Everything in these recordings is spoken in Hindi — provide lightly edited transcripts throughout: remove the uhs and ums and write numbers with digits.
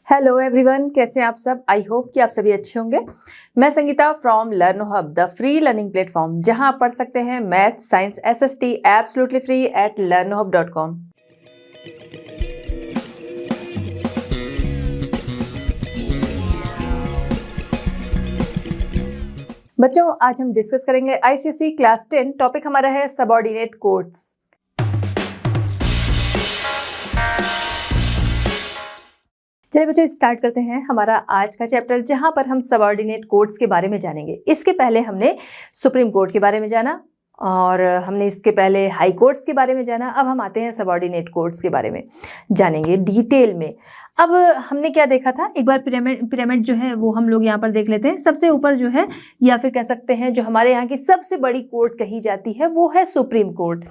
हेलो एवरीवन, कैसे हैं आप सब। आई होप कि आप सभी अच्छे होंगे। मैं Sangeeta from learn hub, the free learning platform, जहां आप पढ़ सकते हैं math, science, SST absolutely free at learnhub.com। बच्चों, आज हम डिस्कस करेंगे आईसीएसई क्लास 10। टॉपिक हमारा है सबऑर्डिनेट कोड्स। चलिए बच्चों, स्टार्ट करते हैं हमारा आज का चैप्टर, जहां पर हम सबऑर्डिनेट कोड्स के बारे में जानेंगे। इसके पहले हमने सुप्रीम कोर्ट के बारे में जाना और हमने इसके पहले हाई कोर्ट्स के बारे में जाना। अब हम आते हैं सबऑर्डिनेट कोर्ट्स के बारे में जानेंगे डिटेल में। अब हमने क्या देखा था, एक बार पिरामिड जो है वो हम लोग यहाँ पर देख लेते हैं। सबसे ऊपर जो है, या फिर कह सकते हैं जो हमारे यहाँ की सबसे बड़ी कोर्ट कही जाती है, वो है सुप्रीम कोर्ट।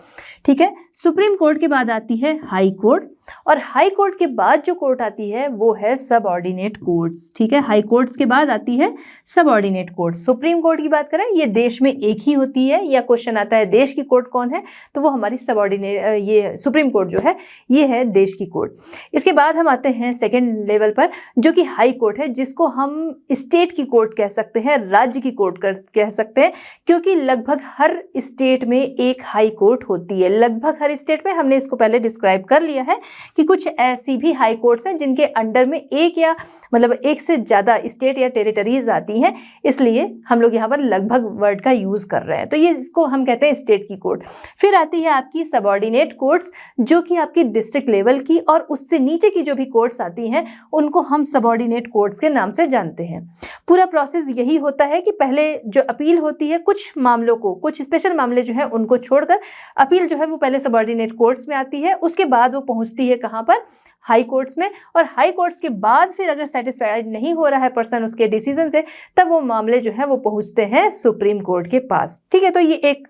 ठीक है, सुप्रीम कोर्ट के बाद आती है हाई कोर्ट, और हाई कोर्ट के बाद जो कोर्ट आती है वो है सबऑर्डिनेट कोर्ट्स। ठीक है, हाई कोर्ट्स के बाद आती है सबऑर्डिनेट कोर्ट्स। सुप्रीम कोर्ट की बात करें, ये देश में एक ही होती है, या क्वेश्चन आता है देश की कोर्ट कौन है, तो वो हमारी सबऑर्डिनेट ये सुप्रीम कोर्ट जो है ये है देश की कोर्ट। इसके बाद हम आते हैं सेकेंड लेवल पर, जो कि हाई कोर्ट है, जिसको हम स्टेट की कोर्ट कह सकते हैं, राज्य की कोर्ट कह सकते हैं, क्योंकि लगभग हर स्टेट में एक हाई कोर्ट होती है। लगभग हर स्टेट में, हमने इसको पहले डिस्क्राइब कर लिया है कि कुछ ऐसी भी हाई कोर्ट्स हैं जिनके अंडर में एक या मतलब एक से ज़्यादा स्टेट या टेरिटरीज आती हैं, इसलिए हम लोग यहाँ पर लगभग वर्ड का यूज़ कर रहे हैं। तो ये इसको हम कहते हैं स्टेट की कोर्ट। फिर आती है आपकी सबऑर्डिनेट कोर्ट्स, जो कि आपकी डिस्ट्रिक्ट लेवल की और उससे नीचे की जो भी कोर्ट्स आती हैं उनको हम सबऑर्डिनेट कोर्ट्स के नाम से जानते हैं। पूरा प्रोसेस यही होता है कि पहले जो अपील होती है, कुछ मामलों को, कुछ स्पेशल मामले जो है उनको छोड़कर अपील जो है वो पहले सबऑर्डिनेट कोर्ट्स में आती है, उसके बाद वो पहुंचती है कहाँ पर, हाई कोर्ट्स में। और हाई कोर्ट्स के बाद फिर अगर सेटिस्फाइड नहीं हो रहा है पर्सन उसके डिसीजन से, तब वो मामले जो है वो पहुंचते हैं सुप्रीम कोर्ट के पास। ठीक है, तो ये एक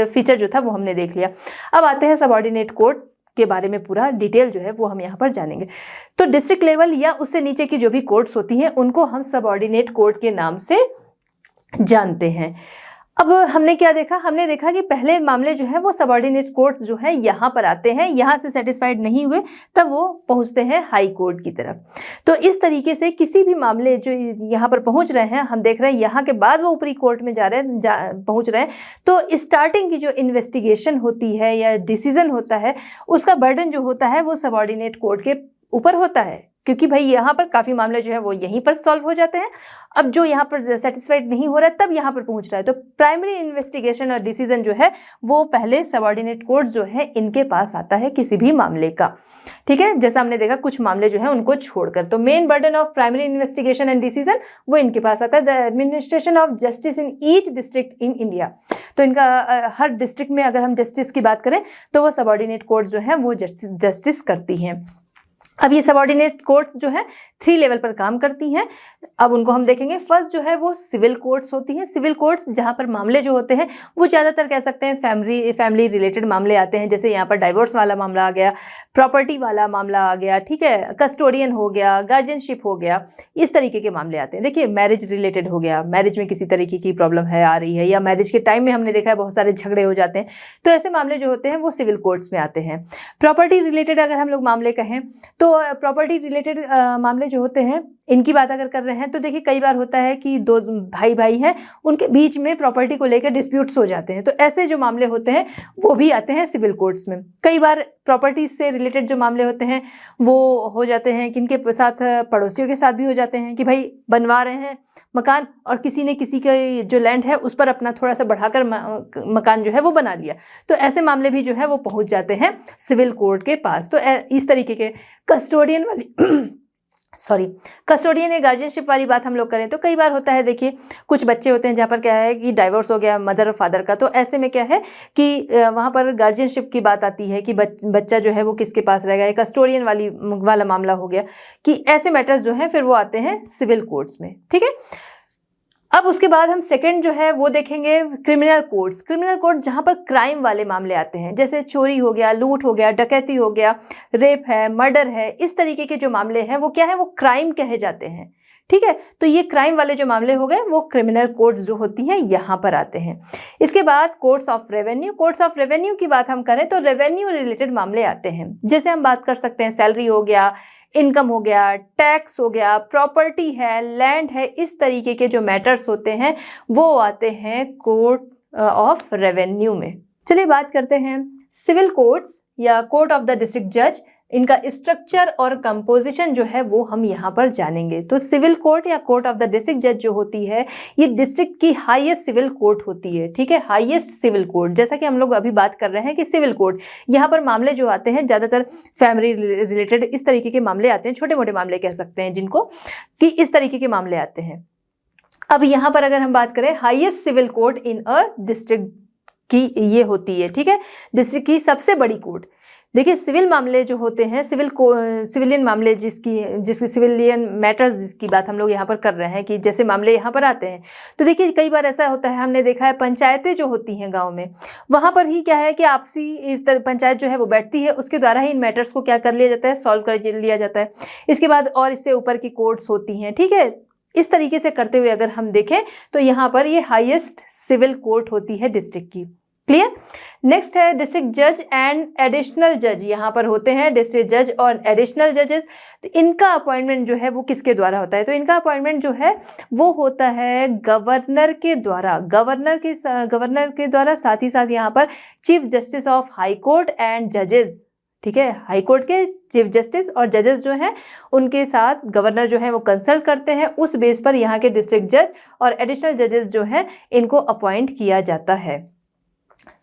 फीचर जो था वो हमने देख लिया। अब आते हैं सबऑर्डिनेट कोर्ट के बारे में, पूरा डिटेल जो है वो हम यहाँ पर जानेंगे। तो डिस्ट्रिक्ट लेवल या उससे नीचे की जो भी कोर्ट्स होती हैं उनको हम सबऑर्डिनेट कोर्ट के नाम से जानते हैं। अब हमने क्या देखा, हमने देखा कि पहले मामले जो है वो सबऑर्डिनेट कोर्ट्स जो है यहाँ पर आते हैं, यहाँ से सेटिस्फाइड नहीं हुए तब वो पहुँचते हैं हाई कोर्ट की तरफ। तो इस तरीके से किसी भी मामले जो यहाँ पर पहुँच रहे हैं, हम देख रहे हैं यहाँ के बाद वो ऊपरी कोर्ट में पहुँच रहे हैं, तो स्टार्टिंग की जो इन्वेस्टिगेशन होती है या डिसीजन होता है, उसका बर्डन जो होता है वो सबऑर्डिनेट कोर्ट के ऊपर होता है, क्योंकि भाई यहाँ पर काफ़ी मामले जो है वो यहीं पर सॉल्व हो जाते हैं। अब जो यहाँ पर सेटिस्फाइड नहीं हो रहा है तब यहाँ पर पहुँच रहा है, तो प्राइमरी इन्वेस्टिगेशन और डिसीजन जो है वो पहले सबऑर्डिनेट कोर्ट जो है इनके पास आता है किसी भी मामले का। ठीक है, जैसा हमने देखा कुछ मामले जो है उनको छोड़कर, तो main burden of primary investigation and decision वो इनके पास आता है। The administration of justice in each district in India, तो इनका हर डिस्ट्रिक्ट में अगर हम जस्टिस की बात करें तो वो सबऑर्डिनेट कोर्ट जो है वो जस्टिस करती हैं। अब ये सबऑर्डिनेट कोर्ट्स जो है 3 लेवल पर काम करती हैं। अब उनको हम देखेंगे। फर्स्ट जो है वो सिविल कोर्ट्स होती हैं। सिविल कोर्ट्स जहाँ पर मामले जो होते हैं वो ज़्यादातर कह सकते हैं फैमिली रिलेटेड मामले आते हैं, जैसे यहाँ पर डाइवोर्स वाला मामला आ गया, प्रॉपर्टी वाला मामला आ गया, ठीक है, कस्टोडियन हो गया, गार्जियनशिप हो गया, इस तरीके के मामले आते हैं। देखिए, मैरिज रिलेटेड हो गया, मैरिज में किसी तरीके की प्रॉब्लम है आ रही है, या मैरिज के टाइम में हमने देखा है बहुत सारे झगड़े हो जाते हैं, तो ऐसे मामले जो होते हैं वो सिविल कोर्ट्स में आते हैं। प्रॉपर्टी रिलेटेड अगर हम लोग मामले कहें तो प्रॉपर्टी रिलेटेड मामले जो होते हैं इनकी बात अगर कर रहे हैं, तो देखिए कई बार होता है कि 2 भाई हैं, उनके बीच में प्रॉपर्टी को लेकर डिस्प्यूट्स हो जाते हैं, तो ऐसे जो मामले होते हैं वो भी आते हैं सिविल कोर्ट्स में। कई बार प्रॉपर्टी से रिलेटेड जो मामले होते हैं वो हो जाते हैं किनके साथ, पड़ोसियों के साथ भी हो जाते हैं कि भाई बनवा रहे हैं मकान और किसी ने किसी का जो लैंड है उस पर अपना थोड़ा सा बढ़ाकर मकान जो है वो बना लिया, तो ऐसे मामले भी जो है वो पहुंच जाते हैं सिविल कोर्ट के पास। तो इस तरीके के कस्टोडियन या गार्जियनशिप वाली बात हम लोग करें तो कई बार होता है, देखिए कुछ बच्चे होते हैं जहाँ पर क्या है कि डाइवोर्स हो गया मदर और फादर का, तो ऐसे में क्या है कि वहाँ पर गार्जियनशिप की बात आती है कि बच्चा जो है वो किसके पास रहेगा, या कस्टोडियन वाला मामला हो गया, कि ऐसे मैटर्स जो हैं फिर वो आते हैं सिविल कोर्ट्स में। ठीक है, अब उसके बाद हम सेकंड जो है वो देखेंगे क्रिमिनल कोर्ट्स। क्रिमिनल कोर्ट जहाँ पर क्राइम वाले मामले आते हैं, जैसे चोरी हो गया, लूट हो गया, डकैती हो गया, रेप है, मर्डर है, इस तरीके के जो मामले हैं वो क्या है, वो क्राइम कहे जाते हैं। ठीक है, तो ये क्राइम वाले जो मामले हो गए वो क्रिमिनल कोर्ट्स जो होती हैं यहाँ पर आते हैं। इसके बाद courts of revenue. Courts of revenue की बात हम करें तो रेवेन्यू रिलेटेड मामले आते हैं, जैसे हम बात कर सकते हैं सैलरी हो गया, इनकम हो गया, टैक्स हो गया, प्रॉपर्टी है, लैंड है, इस तरीके के जो मैटर्स होते हैं वो आते हैं कोर्ट ऑफ रेवेन्यू में। चलिए बात करते हैं सिविल कोर्ट्स या कोर्ट ऑफ द डिस्ट्रिक्ट जज। इनका स्ट्रक्चर और कंपोजिशन जो है वो हम यहाँ पर जानेंगे। तो सिविल कोर्ट या कोर्ट ऑफ द डिस्ट्रिक्ट जज जो होती है ये डिस्ट्रिक्ट की हाईएस्ट सिविल कोर्ट होती है, ठीक है, हाईएस्ट सिविल कोर्ट। जैसा कि हम लोग अभी बात कर रहे हैं कि सिविल कोर्ट, यहाँ पर मामले जो आते हैं ज़्यादातर फैमिली रिलेटेड इस तरीके के मामले आते हैं, छोटे मोटे मामले कह सकते हैं जिनको, कि इस तरीके के मामले आते हैं। अब यहाँ पर अगर हम बात करें highest civil court in a district की ये होती है, ठीक है, डिस्ट्रिक्ट की सबसे बड़ी कोर्ट। देखिए सिविल मामले जो होते हैं, सिविलियन मामले जिसकी सिविलियन मैटर्स जिसकी बात हम लोग यहाँ पर कर रहे हैं कि जैसे मामले यहाँ पर आते हैं, तो देखिए कई बार ऐसा होता है, हमने देखा है पंचायतें जो होती हैं गांव में, वहाँ पर ही क्या है कि आपसी इस तरह पंचायत जो है वो बैठती है, उसके द्वारा ही इन मैटर्स को क्या कर लिया जाता है, सॉल्व कर लिया जाता है। इसके बाद और इससे ऊपर की कोर्ट्स होती हैं, ठीक है। इस तरीके से करते हुए अगर हम देखें तो यहाँ पर ये हाईएस्ट सिविल कोर्ट होती है डिस्ट्रिक्ट की। क्लियर। नेक्स्ट है डिस्ट्रिक्ट जज एंड एडिशनल जज। यहाँ पर होते हैं डिस्ट्रिक्ट जज और एडिशनल जजेस। तो इनका अपॉइंटमेंट जो है वो किसके द्वारा होता है, तो इनका अपॉइंटमेंट जो है वो होता है गवर्नर के द्वारा, गवर्नर के द्वारा। साथ ही साथ यहाँ पर chief justice of high court and जजेस, ठीक है, हाई कोर्ट के चीफ जस्टिस और जजेस जो हैं उनके साथ गवर्नर जो है वो कंसल्ट करते हैं। उस बेस पर यहाँ के डिस्ट्रिक्ट जज और एडिशनल जजेस जो हैं इनको अपॉइंट किया जाता है,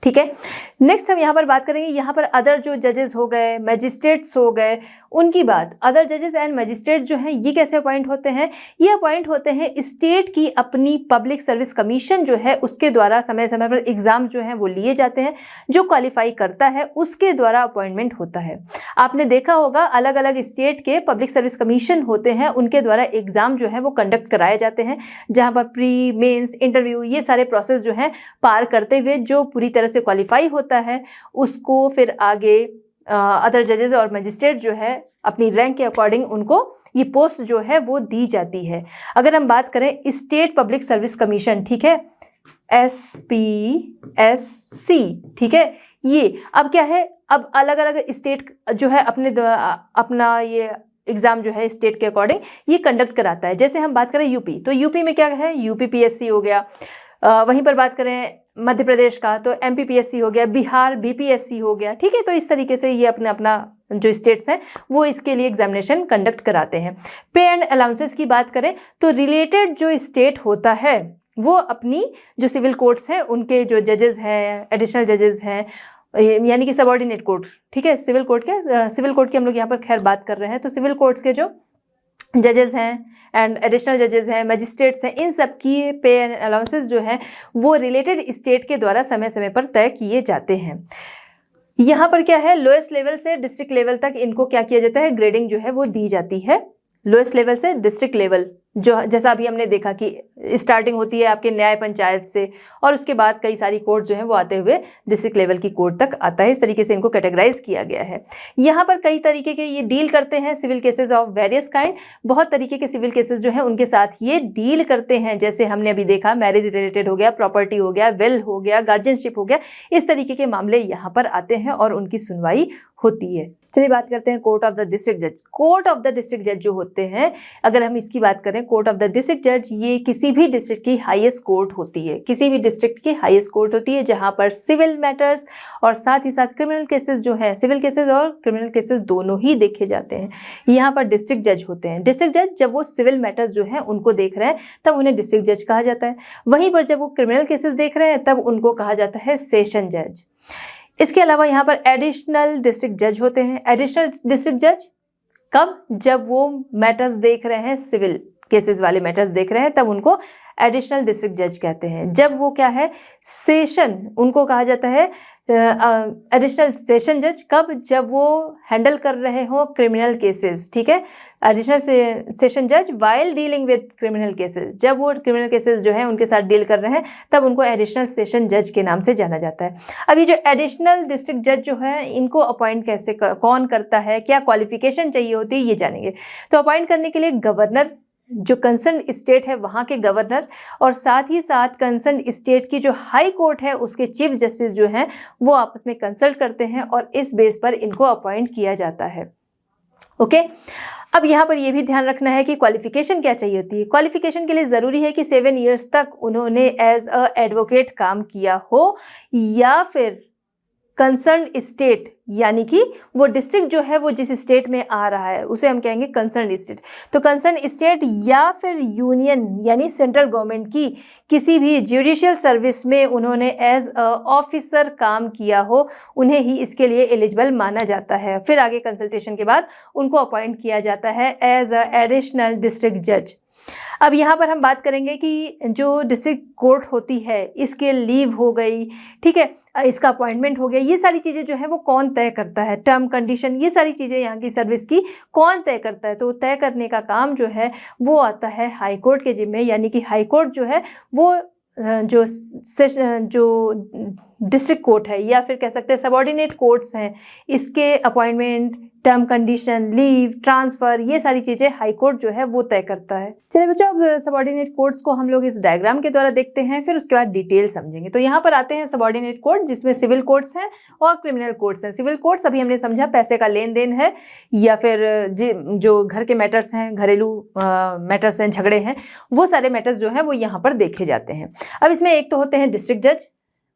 ठीक है। नेक्स्ट हम यहाँ पर बात करेंगे, यहाँ पर अदर जो जजेस हो गए, मैजिस्ट्रेट्स हो गए, उनकी बात। अदर जजेस एंड मैजिस्ट्रेट्स जो हैं ये कैसे अपॉइंट होते हैं, ये अपॉइंट होते हैं स्टेट की अपनी पब्लिक सर्विस कमीशन जो है उसके द्वारा समय समय पर एग्जाम जो हैं वो लिए जाते हैं। जो क्वालिफाई करता है उसके द्वारा अपॉइंटमेंट होता है। आपने देखा होगा अलग अलग स्टेट के पब्लिक सर्विस कमीशन होते हैं, उनके द्वारा एग्जाम जो है वो कंडक्ट कराए जाते हैं, जहाँ पर प्री मेंस इंटरव्यू ये सारे प्रोसेस जो हैं पार करते हुए जो पूरी तरह से क्वालिफाई होता है उसको फिर आगे अदर जजेस और मजिस्ट्रेट जो है अपनी रैंक के अकॉर्डिंग उनको ये पोस्ट जो है वो दी जाती है। अगर हम बात करें स्टेट पब्लिक सर्विस कमीशन, ठीक है, SPSC, ठीक है, ये अब क्या है, अब अलग अलग स्टेट जो है अपना ये एग्जाम जो है स्टेट के अकॉर्डिंग ये कंडक्ट कराता है। जैसे हम बात करें यूपी, तो यूपी में क्या है, UPPSC हो गया। वहीं पर बात करें मध्य प्रदेश का तो MPPSC हो गया, बिहार BPSC हो गया, ठीक है। तो इस तरीके से ये अपना जो स्टेट्स हैं वो इसके लिए एग्जामिनेशन कंडक्ट कराते हैं। पे एंड अलाउंसेस की बात करें तो रिलेटेड जो स्टेट होता है वो अपनी जो सिविल कोर्ट्स हैं उनके जो जजेस हैं, एडिशनल जजेस हैं, यानी कि सबऑर्डिनेट कोर्ट, ठीक है, सिविल कोर्ट की हम लोग यहाँ पर खैर बात कर रहे हैं। तो सिविल कोर्ट्स के जो जजेस हैं एंड एडिशनल जजेस हैं, मजिस्ट्रेट्स हैं, इन सब की पे एंड अलाउंसेस जो है वो रिलेटेड स्टेट के द्वारा समय समय पर तय किए जाते हैं। यहाँ पर क्या है, लोएस्ट लेवल से डिस्ट्रिक्ट लेवल तक इनको क्या किया जाता है, ग्रेडिंग जो है वो दी जाती है। लोएस्ट लेवल से डिस्ट्रिक्ट लेवल, जो जैसा अभी हमने देखा कि स्टार्टिंग होती है आपके न्याय पंचायत से और उसके बाद कई सारी कोर्ट जो है वो आते हुए डिस्ट्रिक्ट लेवल की कोर्ट तक आता है। इस तरीके से इनको कैटेगराइज किया गया है। यहाँ पर कई तरीके के ये डील करते हैं civil cases of various kind. बहुत तरीके के सिविल केसेस जो है उनके साथ ये डील करते हैं। जैसे हमने अभी देखा मैरिज रिलेटेड हो गया, प्रॉपर्टी हो गया, विल हो गया, गार्जियनशिप हो गया, इस तरीके के मामले यहाँ पर आते हैं और उनकी सुनवाई होती है। चलिए बात करते हैं कोर्ट ऑफ द डिस्ट्रिक्ट जज। कोर्ट ऑफ द डिस्ट्रिक्ट जज जो होते हैं, अगर हम इसकी बात करें, कोर्ट ऑफ द डिस्ट्रिक्ट जज ये किसी भी डिस्ट्रिक्ट की हाईएस्ट कोर्ट होती है, किसी भी डिस्ट्रिक्ट की हाईएस्ट कोर्ट होती है जहां पर सिविल मैटर्स और साथ ही साथ क्रिमिनल केसेस जो है, सिविल केसेस और क्रिमिनल केसेस दोनों ही देखे जाते हैं। यहाँ पर डिस्ट्रिक्ट जज होते हैं। डिस्ट्रिक्ट जज जब वो सिविल मैटर्स जो है उनको देख रहे हैं तब उन्हें डिस्ट्रिक्ट जज कहा जाता है। वहीं पर जब वो क्रिमिनल केसेस देख रहे हैं तब उनको कहा जाता है सेशन जज। इसके अलावा यहाँ पर एडिशनल डिस्ट्रिक्ट जज होते हैं। एडिशनल डिस्ट्रिक्ट जज कब, जब वो मैटर्स देख रहे हैं, सिविल केसेस वाले मैटर्स देख रहे हैं, तब उनको एडिशनल डिस्ट्रिक्ट जज कहते हैं। जब वो क्या है, सेशन, उनको कहा जाता है एडिशनल सेशन जज। कब, जब वो हैंडल कर रहे हो क्रिमिनल केसेस, ठीक है। एडिशनल सेशन जज while dealing with criminal cases, जब वो क्रिमिनल केसेस जो है उनके साथ डील कर रहे हैं तब उनको एडिशनल सेशन जज के नाम से जाना जाता है। अब ये जो एडिशनल डिस्ट्रिक्ट जज जो है इनको अपॉइंट कैसे कौन करता है, क्या क्वालिफिकेशन चाहिए होती है, ये जानेंगे। तो अपॉइंट करने के लिए गवर्नर, जो कंसर्न स्टेट है वहाँ के गवर्नर, और साथ ही साथ कंसर्न स्टेट की जो हाई कोर्ट है उसके चीफ जस्टिस जो हैं वो आपस में कंसल्ट करते हैं और इस बेस पर इनको अपॉइंट किया जाता है। ओके। अब यहाँ पर ये भी ध्यान रखना है कि क्वालिफिकेशन क्या चाहिए होती है। क्वालिफिकेशन के लिए ज़रूरी है कि 7 ईयर्स तक उन्होंने एज अ एडवोकेट काम किया हो, या फिर कंसर्न स्टेट, यानी कि वो डिस्ट्रिक्ट जो है वो जिस स्टेट में आ रहा है उसे हम कहेंगे कंसर्न स्टेट। तो कंसर्न स्टेट या फिर यूनियन यानी सेंट्रल गवर्नमेंट की किसी भी जुडिशियल सर्विस में उन्होंने एज अ ऑफिसर काम किया हो, उन्हें ही इसके लिए एलिजिबल माना जाता है। फिर आगे कंसल्टेशन के बाद उनको अपॉइंट किया जाता है एज अ एडिशनल डिस्ट्रिक्ट जज। अब यहाँ पर हम बात करेंगे कि जो डिस्ट्रिक्ट कोर्ट होती है इसके लीव हो गई, ठीक है, इसका अपॉइंटमेंट हो गया, ये सारी चीज़ें जो है वो कौन तय करता है, टर्म कंडीशन, ये सारी चीज़ें यहाँ की सर्विस की कौन तय करता है। तो तय करने का काम जो है वो आता है हाई कोर्ट के जिम्मे, यानी कि हाई कोर्ट जो है वो जो डिस्ट्रिक्ट कोर्ट है या फिर कह सकते हैं सबऑर्डिनेट कोर्ट्स हैं, इसके appointment, term condition, leave, transfer, ये सारी चीज़ें हाई कोर्ट जो है वो तय करता है। चलिए बच्चों, अब सबऑर्डिनेट कोर्ट्स को हम लोग इस डायग्राम के द्वारा देखते हैं, फिर उसके बाद डिटेल समझेंगे। तो यहाँ पर आते हैं सबऑर्डिनेट कोर्ट, जिसमें सिविल कोर्ट्स हैं और क्रिमिनल कोर्ट्स हैं। सिविल कोर्ट्स अभी हमने समझा पैसे का लेन देन है, या फिर जो घर के मैटर्स हैं, घरेलू मैटर्स हैं, झगड़े हैं, वो सारे मैटर्स जो हैं वो यहाँ पर देखे जाते हैं। अब इसमें एक तो होते हैं डिस्ट्रिक्ट जज,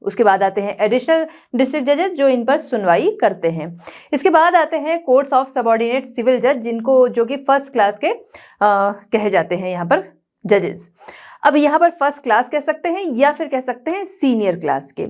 उसके बाद आते हैं एडिशनल डिस्ट्रिक्ट जजेस जो इन पर सुनवाई करते हैं। इसके बाद आते हैं कोर्ट्स ऑफ सबऑर्डिनेट सिविल जज, जो कि फर्स्ट क्लास के कहे जाते हैं यहाँ पर जजेस। अब यहाँ पर फर्स्ट क्लास कह सकते हैं या फिर कह सकते हैं सीनियर क्लास के।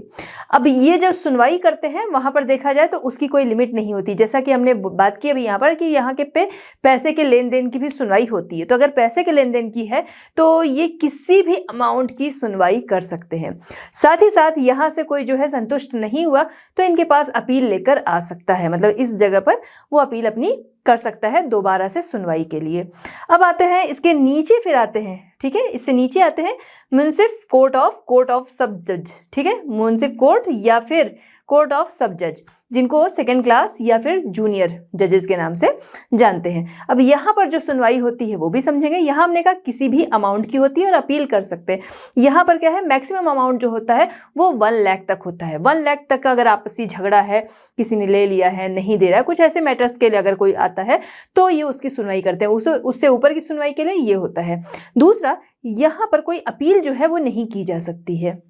अब ये जब सुनवाई करते हैं वहाँ पर देखा जाए तो उसकी कोई लिमिट नहीं होती, जैसा कि हमने बात की अभी यहाँ पर कि यहाँ के पे पैसे के लेन देन की भी सुनवाई होती है। तो अगर पैसे के लेन देन की है तो ये किसी भी अमाउंट की सुनवाई कर सकते हैं। साथ ही साथ यहाँ से कोई जो है संतुष्ट नहीं हुआ तो इनके पास अपील लेकर आ सकता है, मतलब इस जगह पर वो अपील अपनी कर सकता है दोबारा से सुनवाई के लिए। अब आते हैं इसके नीचे, फिर आते हैं, ठीक है, इससे नीचे आते हैं म्युनिसिपल कोर्ट ऑफ सब जज, ठीक है, म्युनिसिपल कोर्ट या फिर कोर्ट ऑफ सब जज, जिनको सेकंड क्लास या फिर जूनियर जजेस के नाम से जानते हैं। अब यहाँ पर जो सुनवाई होती है वो भी समझेंगे। यहाँ हमने कहा किसी भी अमाउंट की होती है और अपील कर सकते हैं। यहाँ पर क्या है, मैक्सिमम अमाउंट जो होता है वो 1 लाख तक होता है। 1 लाख तक का अगर आपसी झगड़ा है, किसी ने ले लिया है, नहीं दे रहा है, कुछ ऐसे मैटर्स के लिए अगर कोई आता है तो ये उसकी सुनवाई करते हैं। उससे ऊपर की सुनवाई के लिए ये होता है। दूसरा, यहाँ पर कोई अपील जो है वो नहीं की जा सकती है।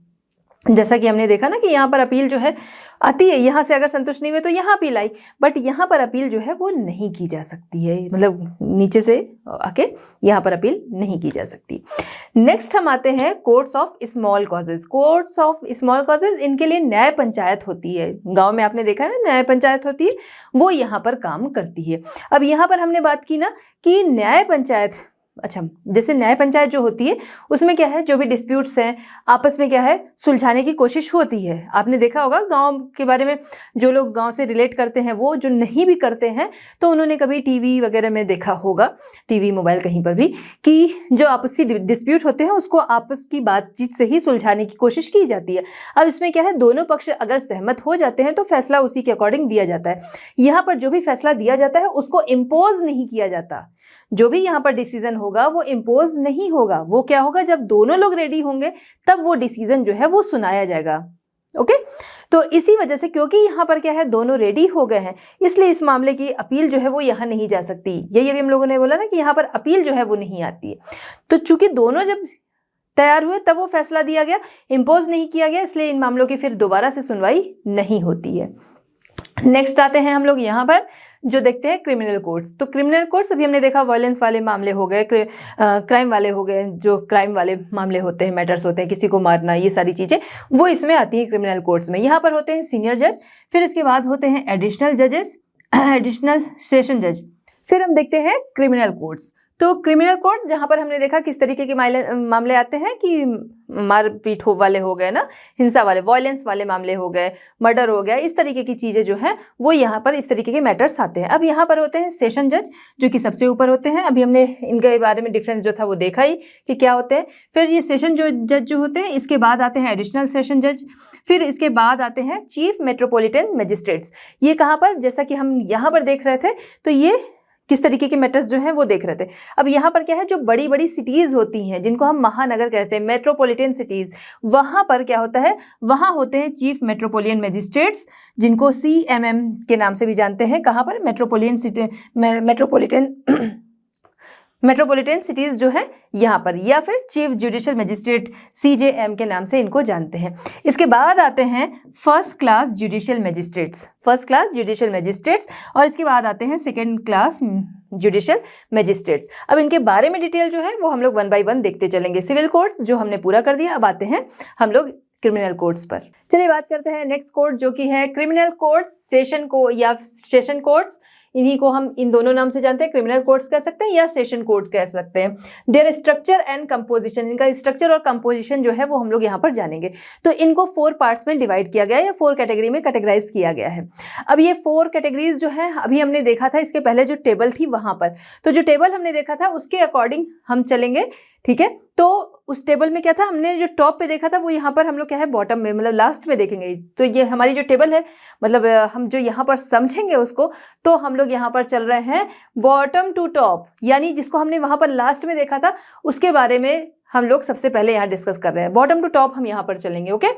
जैसा कि हमने देखा ना कि यहाँ पर अपील जो है आती है, यहाँ से अगर संतुष्ट नहीं हुए तो यहाँ अपील आई, बट यहाँ पर अपील जो है वो नहीं की जा सकती है, मतलब नीचे से आके यहाँ पर अपील नहीं की जा सकती। नेक्स्ट हम आते हैं courts of small causes. Courts of small causes, इनके लिए न्याय पंचायत होती है। गांव में आपने देखा है ना न्याय पंचायत होती है, वो यहाँ पर काम करती है। अब यहाँ पर हमने बात की ना कि न्याय पंचायत, अच्छा, जैसे न्याय पंचायत जो होती है उसमें क्या है, जो भी डिस्प्यूट्स हैं आपस में क्या है सुलझाने की कोशिश होती है। आपने देखा होगा गांव के बारे में, जो लोग गांव से रिलेट करते हैं, वो जो नहीं भी करते हैं तो उन्होंने कभी टीवी वगैरह में देखा होगा, टीवी मोबाइल कहीं पर भी, कि जो आपसी डिस्प्यूट होते हैं उसको आपस की बातचीत से ही सुलझाने की कोशिश की जाती है। अब इसमें क्या है, दोनों पक्ष अगर सहमत हो जाते हैं तो फैसला उसी के अकॉर्डिंग दिया जाता है। यहाँ पर जो भी फैसला दिया जाता है उसको इम्पोज नहीं किया जाता। जो भी यहाँ पर डिसीजन होगा वो इम्पोज नहीं होगा। वो क्या होगा, जब दोनों लोग रेडी होंगे तब वो डिसीजन जो है वो सुनाया जाएगा। ओके, तो इसी वजह से, क्योंकि यहाँ पर क्या है दोनों रेडी हो गए हैं, इसलिए इस मामले की अपील जो है वो यहाँ नहीं जा सकती। यही अभी हम लोगों ने बोला ना कि यहाँ पर अपील जो है वो नहीं आती है। तो चूंकि दोनों जब तैयार हुए तब वो फैसला दिया गया, इम्पोज नहीं किया गया, इसलिए इन मामलों की फिर दोबारा से सुनवाई नहीं होती है। नेक्स्ट आते हैं हम लोग यहाँ पर जो देखते हैं क्रिमिनल कोर्ट्स। तो क्रिमिनल कोर्ट्स अभी हमने देखा वायलेंस वाले मामले हो गए, क्राइम वाले हो गए, जो क्राइम वाले मामले होते हैं, मैटर्स होते हैं, किसी को मारना, ये सारी चीज़ें वो इसमें आती हैं क्रिमिनल कोर्ट्स में। यहाँ पर होते हैं सीनियर जज, फिर इसके बाद होते हैं एडिशनल जजेस, एडिशनल सेशन जज। फिर हम देखते हैं क्रिमिनल कोर्ट्स। तो क्रिमिनल कोर्ट्स जहाँ पर हमने देखा किस तरीके के मामले आते हैं कि मारपीट वाले हो गए ना, हिंसा वाले, वायलेंस वाले मामले हो गए, मर्डर हो गया, इस तरीके की चीज़ें जो हैं वो यहाँ पर इस तरीके के मैटर्स आते हैं। अब यहाँ पर होते हैं सेशन जज, जो कि सबसे ऊपर होते हैं। अभी हमने इनके बारे में डिफरेंस जो था वो देखा ही कि क्या होते हैं। फिर ये सेशन जज जो होते हैं, इसके बाद आते हैं एडिशनल सेशन जज, फिर इसके बाद आते हैं चीफ मेट्रोपॉलिटन मजिस्ट्रेट्स। ये कहाँ पर, जैसा कि हम यहाँ पर देख रहे थे, तो ये किस तरीके के मैटर्स जो हैं वो देख रहे थे। अब यहाँ पर क्या है, जो बड़ी बड़ी सिटीज़ होती हैं जिनको हम महानगर कहते हैं, मेट्रोपॉलिटन सिटीज़, वहाँ पर क्या होता है, वहाँ होते हैं चीफ मेट्रोपोलियन मजिस्ट्रेट्स, जिनको CMM के नाम से भी जानते हैं। कहाँ पर, मेट्रोपॉलिटन सिटीज़ जो है यहाँ पर, या फिर चीफ जुडिशियल मजिस्ट्रेट CJM के नाम से इनको जानते हैं। इसके बाद आते हैं फर्स्ट क्लास जुडिशियल मजिस्ट्रेट्स, और इसके बाद आते हैं सेकेंड क्लास जुडिशियल मजिस्ट्रेट्स। अब इनके बारे में डिटेल जो है वो हम लोग 1 बाय 1 देखते चलेंगे। सिविल कोर्ट्स जो हमने पूरा कर दिया, अब आते हैं हम लोग क्रिमिनल कोर्ट्स पर। चलिए बात करते हैं नेक्स्ट कोर्ट, जो कि है क्रिमिनल कोर्ट्स, सेशन कोर्ट्स। इन्हीं को हम इन दोनों नाम से जानते हैं, क्रिमिनल कोर्ट्स कह सकते हैं या सेशन कोर्ट कह सकते हैं। देयर स्ट्रक्चर एंड कंपोजिशन, इनका स्ट्रक्चर और कंपोजिशन जो है वो हम लोग यहाँ पर जानेंगे। तो इनको 4 पार्ट्स में डिवाइड किया गया है या 4 कैटेगरी में कैटेगराइज किया गया है। अब ये 4 कैटेगरीज जो है अभी हमने देखा था, इसके पहले जो टेबल थी वहां पर, तो जो टेबल हमने देखा था उसके अकॉर्डिंग हम चलेंगे, ठीक है। तो उस टेबल में क्या था, हमने जो टॉप पे देखा था वो यहाँ पर हम लोग क्या है बॉटम में, मतलब लास्ट में देखेंगे। तो ये हमारी जो टेबल है, मतलब हम जो यहाँ पर समझेंगे उसको, तो हम लोग यहाँ पर चल रहे हैं बॉटम टू टॉप, यानी जिसको हमने वहाँ पर लास्ट में देखा था उसके बारे में हम लोग सबसे पहले यहाँ डिस्कस कर रहे हैं। बॉटम टू टॉप हम यहाँ पर चलेंगे, ओके।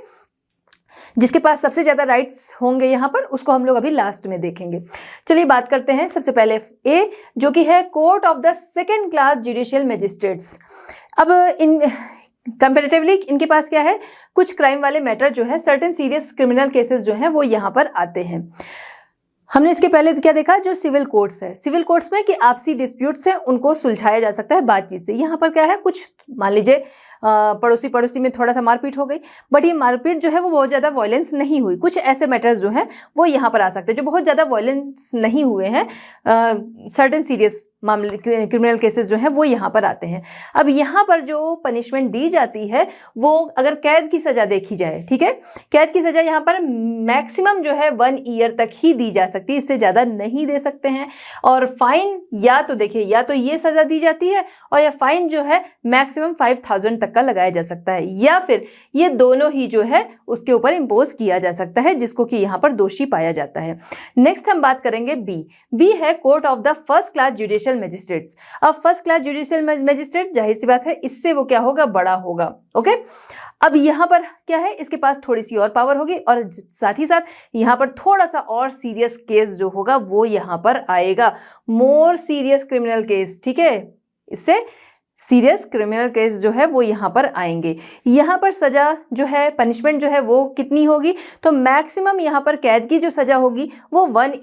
जिसके पास सबसे ज़्यादा राइट्स होंगे यहाँ पर, उसको हम लोग अभी लास्ट में देखेंगे। चलिए बात करते हैं सबसे पहले ए, जो कि है court of the second class judicial magistrates. अब इन कंपैरेटिवली इनके पास क्या है, कुछ क्राइम वाले मैटर जो है, सर्टेन सीरियस क्रिमिनल केसेस जो हैं वो यहाँ पर आते हैं। हमने इसके पहले क्या देखा, जो सिविल कोर्ट्स है, सिविल कोर्ट्स में कि आपसी डिस्प्यूट्स हैं उनको सुलझाया जा सकता है बातचीत से। यहाँ पर क्या है, कुछ मान लीजिए पड़ोसी में थोड़ा सा मारपीट हो गई, बट ये मारपीट जो है वो बहुत ज़्यादा वायलेंस नहीं हुई। कुछ ऐसे मैटर्स जो हैं वो यहाँ पर आ सकते हैं जो बहुत ज़्यादा वायलेंस नहीं हुए हैं, सर्टेन सीरियस मामले क्रिमिनल केसेस जो हैं वो यहाँ पर आते हैं। अब यहाँ पर जो पनिशमेंट दी जाती है वो अगर कैद की सज़ा देखी जाए, ठीक है, कैद की सज़ा यहाँ पर मैक्सिमम जो है 1 ईयर तक ही दी जा सकती है, इससे ज़्यादा नहीं दे सकते हैं। और फाइन या तो देखिए, या तो ये सज़ा दी जाती है और या फाइन जो है मैक्सिमम 5000 तक का लगाया जा सकता है, या फिर ये दोनों ही जो है उसके ऊपर इम्पोज किया जा सकता है जिसको कि यहाँ पर दोषी पाया जाता है। नेक्स्ट हम बात करेंगे बी है court of the first class judicial magistrates. अब फर्स्ट क्लास जुडिशियल मजिस्ट्रेट, जाहिर सी बात है इससे वो क्या होगा, बड़ा होगा, ओके। अब यहाँ पर क्या है, इसके पास थोड़ी सी और पावर होगी और साथ ही साथ यहाँ पर थोड़ा सा और सीरियस केस जो होगा वो यहाँ पर आएगा, मोर सीरियस क्रिमिनल केस, ठीक है, इससे सीरियस क्रिमिनल केस जो है वो यहाँ पर आएंगे। यहाँ पर सज़ा जो है, पनिशमेंट जो है वो कितनी होगी, तो मैक्सिमम यहाँ पर कैद की जो सज़ा होगी वो 3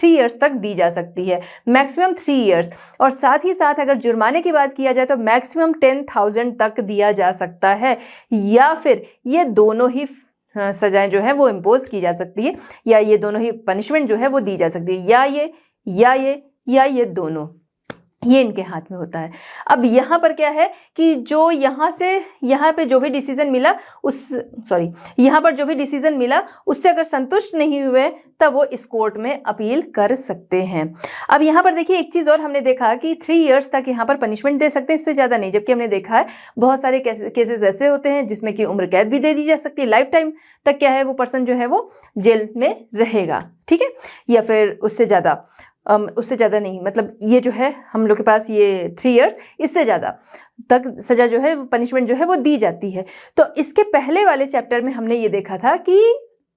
इयर्स तक दी जा सकती है, मैक्सिमम 3 इयर्स। और साथ ही साथ अगर जुर्माने की बात किया जाए तो मैक्सिमम 10,000 तक दिया जा सकता है, या फिर ये दोनों ही सजाएं जो है वो इम्पोज की जा सकती है, या ये दोनों ही पनिशमेंट जो है वो दी जा सकती है, या ये दोनों, ये इनके हाथ में होता है। अब यहाँ पर क्या है कि जो यहाँ से यहाँ पे जो भी डिसीजन मिला यहाँ पर जो भी डिसीजन मिला उससे अगर संतुष्ट नहीं हुए तब वो इस कोर्ट में अपील कर सकते हैं। अब यहाँ पर देखिए एक चीज़ और हमने देखा कि 3 इयर्स तक यहाँ पर पनिशमेंट दे सकते हैं, इससे ज़्यादा नहीं। जबकि हमने देखा है बहुत सारे केसेस ऐसे होते हैं जिसमें कि उम्र कैद भी दे दी जा सकती है, लाइफ टाइम तक क्या है वो पर्सन जो है वो जेल में रहेगा, ठीक है, या फिर उससे ज़्यादा नहीं, मतलब ये जो है हम लोग के पास ये 3 इयर्स, इससे ज़्यादा तक सज़ा जो है पनिशमेंट जो है वो दी जाती है। तो इसके पहले वाले चैप्टर में हमने ये देखा था कि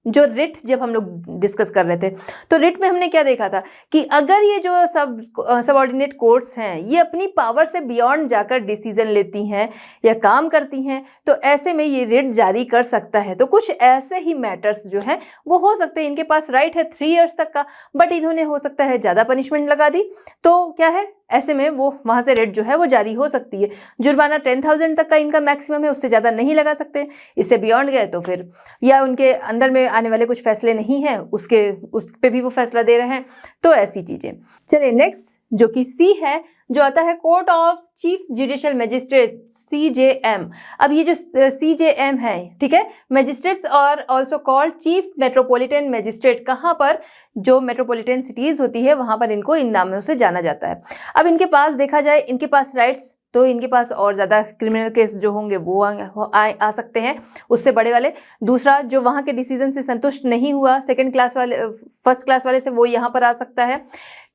जो रिट, जब हम लोग डिस्कस कर रहे थे तो रिट में हमने क्या देखा था कि अगर ये जो सबऑर्डिनेट कोर्ट्स हैं ये अपनी पावर से बियॉन्ड जाकर डिसीजन लेती हैं या काम करती हैं तो ऐसे में ये रिट जारी कर सकता है। तो कुछ ऐसे ही मैटर्स जो हैं वो हो सकते हैं, इनके पास राइट है 3 इयर्स तक का, बट इन्होंने हो सकता है ज़्यादा पनिशमेंट लगा दी, तो क्या है ऐसे में वो वहाँ से रेट जो है वो जारी हो सकती है। जुर्माना 10,000 तक का इनका मैक्सिमम है, उससे ज़्यादा नहीं लगा सकते। इससे बियॉन्ड गए तो फिर या उनके अंडर में आने वाले कुछ फैसले नहीं हैं उस पर भी वो फैसला दे रहे हैं, तो ऐसी चीज़ें। चलिए नेक्स्ट जो कि सी है, जो आता है court of chief judicial magistrate CJM। अब ये जो CJM है, ठीक है, मजिस्ट्रेट्स और also called chief metropolitan magistrate, कहाँ पर जो मेट्रोपॉलिटन सिटीज़ होती है वहाँ पर इनको इन नामों से जाना जाता है। अब इनके पास देखा जाए, इनके पास राइट्स तो इनके पास और ज़्यादा क्रिमिनल केस जो होंगे वो आ सकते हैं, उससे बड़े वाले। दूसरा, जो वहाँ के डिसीजन से संतुष्ट नहीं हुआ सेकंड क्लास वाले फर्स्ट क्लास वाले से, वो यहाँ पर आ सकता है।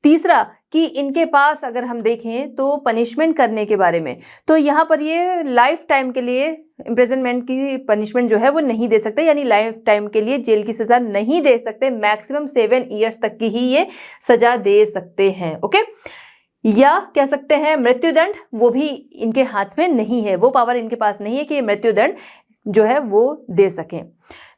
तीसरा कि इनके पास अगर हम देखें तो पनिशमेंट करने के बारे में, तो यहाँ पर ये लाइफ टाइम के लिए इम्प्रिजनमेंट की पनिशमेंट जो है वो नहीं दे सकते, यानी लाइफ टाइम के लिए जेल की सज़ा नहीं दे सकते, मैक्सिमम 7 ईयर्स तक की ही ये सज़ा दे सकते हैं। ओके, या कह सकते हैं मृत्युदंड, वो भी इनके हाथ में नहीं है, वो पावर इनके पास नहीं है कि मृत्युदंड जो है वो दे सकें।